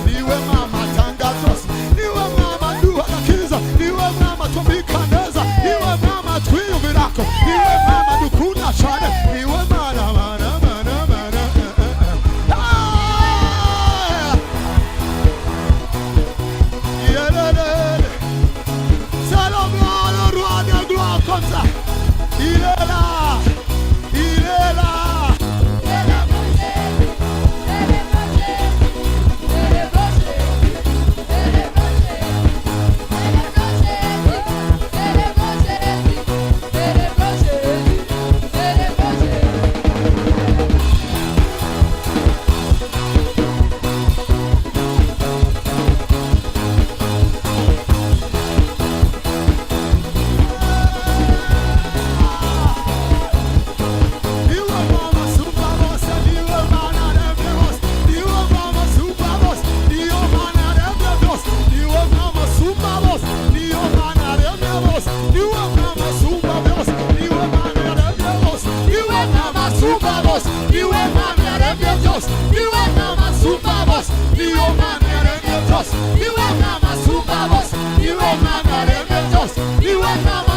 niwe mama tangazo, niwe mama duha gakiza, niwe mama tumbikaneza, niwe mama twiyubirako, niwe mama dukunda cyane, niwe mana mana mana mana. C'est le roi de gloire comme ça. Il est là, il est là. You are mama,